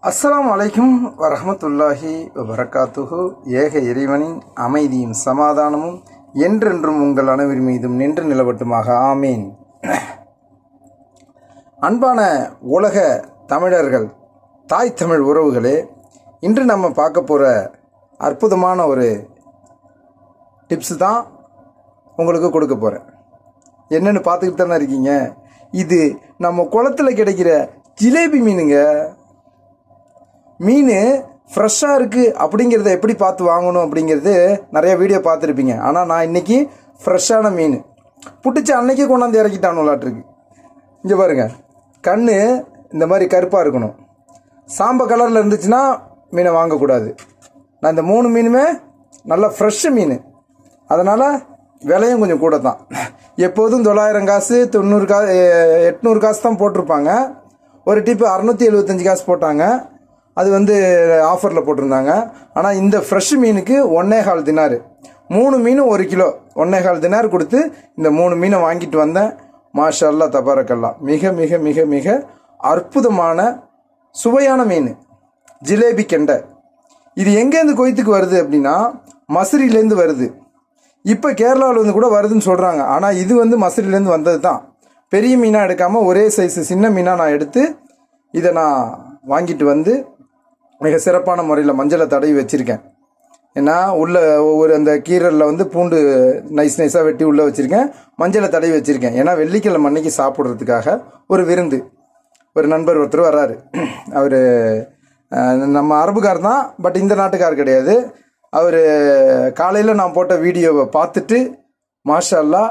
அஸ்ஸலாமு அலைக்கும் வரஹ்மத்துல்லாஹி வபரகாத்துஹு. ஏக இறைவனின் அமைதியும் சமாதானமும் என்றென்றும் உங்கள் அனைவர் மீதும் நின்று நிலவட்டுமாக. ஆமீன். அன்பான உலக தமிழர்கள், தாய் தமிழ் உறவுகளே, இன்று நம்ம பார்க்க போகிற அற்புதமான ஒரு டிப்ஸு தான் உங்களுக்கு கொடுக்க போகிறேன். என்னென்னு பார்த்துக்கிட்டு தானே இருக்கீங்க. இது நம்ம குளத்தில் கிடைக்கிற ஜிலேபி மீனுங்க. மீன் ஃப்ரெஷ்ஷாக இருக்குது அப்படிங்கிறத எப்படி பார்த்து வாங்கணும் அப்படிங்கிறது நிறைய வீடியோ பார்த்துருப்பீங்க. ஆனால் நான் இன்றைக்கி ஃப்ரெஷ்ஷான மீன் புட்டிச்சு அன்னைக்கு கொண்டாந்து இறக்கிட்டானுலாட்டிருக்கு. இங்கே பாருங்கள், கண் இந்த மாதிரி கருப்பாக இருக்கணும். சாம்ப கலரில் இருந்துச்சுன்னா மீனை வாங்கக்கூடாது. நான் இந்த 3 மீனுமே நல்லா ஃப்ரெஷ்ஷு மீன், அதனால் விலையும் கொஞ்சம் கூட தான். எப்போதும் 900 காசு 90 காசு 800 காசு தான் போட்டிருப்பாங்க. ஒரு டிப்பு 675 காசு போட்டாங்க. அது ஆஃபரில் போட்டிருந்தாங்க. ஆனால் இந்த ஃப்ரெஷ் மீனுக்கு 1.25 தினார், 3 மீன் 1 கிலோ 1.25 தினார் கொடுத்து இந்த 3 மீனை வாங்கிட்டு வந்தேன். மாஷா அல்லாஹ் தபாரக்கல்லா, மிக மிக மிக மிக அற்புதமான சுவையான மீன் ஜிலேபி கெண்டை. இது எங்கேருந்து கொய்த்துக்கு வருது அப்படின்னா மசூரியிலேருந்து வருது. இப்போ கேரளாவில் கூட வருதுன்னு சொல்கிறாங்க. ஆனால் இது மசூரியிலேருந்து வந்தது தான். பெரிய மீனாக எடுக்காமல் ஒரே சைஸு சின்ன மீனாக நான் எடுத்து இதை நான் வாங்கிட்டு மிக சிறப்பான முறையில் மஞ்சளை தடவி வச்சுருக்கேன். ஏன்னா உள்ள ஒவ்வொரு அந்த கீரலில் பூண்டு நைஸ் நைஸாக வெட்டி உள்ளே வச்சுருக்கேன், மஞ்சளை தடவி வச்சுருக்கேன். ஏன்னா வெள்ளிக்கிழமை அன்னைக்கு சாப்பிட்றதுக்காக ஒரு விருந்து. ஒரு நண்பர் ஒருத்தர் வர்றாரு. அவர் நம்ம அரபுக்கார் தான், பட் இந்த நாட்டுக்கார் கிடையாது. அவர் காலையில் நான் போட்ட வீடியோவை பார்த்துட்டு மாஷா அல்லாஹ்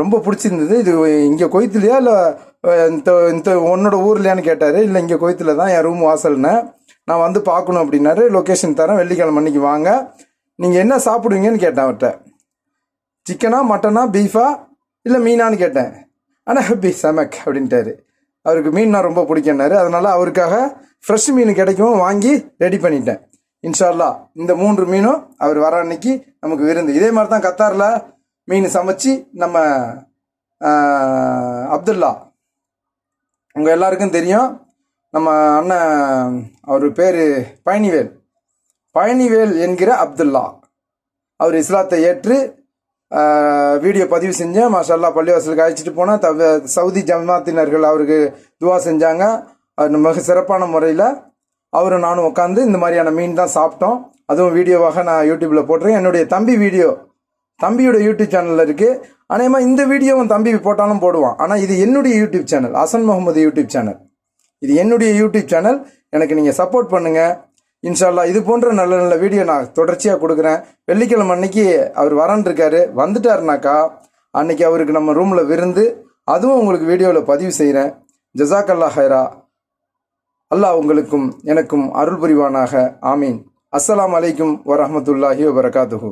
ரொம்ப பிடிச்சிருந்தது. இது இங்கே கொய்த்துலையா இல்லை இந்த உன்னோட ஊர்லையான்னு கேட்டார். இல்லை இங்கே கொய்த்தில் தான், என் ரூம் வாசல்னு. நான் பார்க்கணும் அப்படின்னாரு. லொக்கேஷன் தரேன், வெள்ளிக்கிழமை அன்னைக்கு வாங்க. நீங்கள் என்ன சாப்பிடுவீங்கன்னு கேட்டேன் அவர்கிட்ட. சிக்கனா மட்டனா பீஃபா இல்லை மீனான்னு கேட்டேன். ஆனால் ஹப்பி சமக் அப்படின்ட்டாரு. அவருக்கு மீன்னா ரொம்ப பிடிக்குன்னாரு. அதனால் அவருக்காக ஃப்ரெஷ் மீன் கிடைக்கும் வாங்கி ரெடி பண்ணிட்டேன். இன்ஷா அல்லாஹ் இந்த 3 மீனும் அவர் வர அன்னைக்கு நமக்கு விருந்து. இதே மாதிரி தான் கத்தாரில் மீன் சமைச்சு நம்ம அப்துல்லா, உங்கள் எல்லாருக்கும் தெரியும், நம்ம அண்ணன் அவர் பேர் பழனிவேல் என்கிற அப்துல்லா. அவர் இஸ்லாத்தை ஏற்று வீடியோ பதிவு செஞ்சேன். மாஷா அல்லாஹ் பள்ளிவாசலுக்கு அழைச்சிட்டு போனால் சவுதி ஜமாத்தினர்கள் அவருக்கு துவா செஞ்சாங்க. அது மிக சிறப்பான முறையில் அவரும் நானும் உட்காந்து இந்த மாதிரியான மீன் தான் சாப்பிட்டோம். அதுவும் வீடியோவாக நான் யூடியூப்பில் போட்டுருக்கேன். என்னுடைய தம்பியோட யூடியூப் சேனலில் இருக்குது. அநேகமாக இந்த வீடியோவும் தம்பி போட்டாலும் போடுவான். ஆனால் இது என்னுடைய YouTube channel, Hasan Mohammed YouTube channel. இது என்னுடைய யூடியூப் சேனல். எனக்கு நீங்கள் சப்போர்ட் பண்ணுங்கள். இன்ஷா அல்லாஹ் இது போன்ற நல்ல நல்ல வீடியோ நான் தொடர்ச்சியாக கொடுக்குறேன். வெள்ளிக்கிழமை அன்னைக்கு அவர் வரன்ருக்காரு. வந்துட்டாருனாக்கா அன்னைக்கு அவருக்கு நம்ம ரூமில் விருந்து, அதுவும் உங்களுக்கு வீடியோவில் பதிவு செய்கிறேன். ஜஸாக்கல்லா ஹைரா. அல்லாஹ் உங்களுக்கும் எனக்கும் அருள் புரிவானாக. ஆமீன். அஸ்ஸலாமு அலைக்கும் வரஹ்மத்துல்லாஹி வபரகாத்துஹு.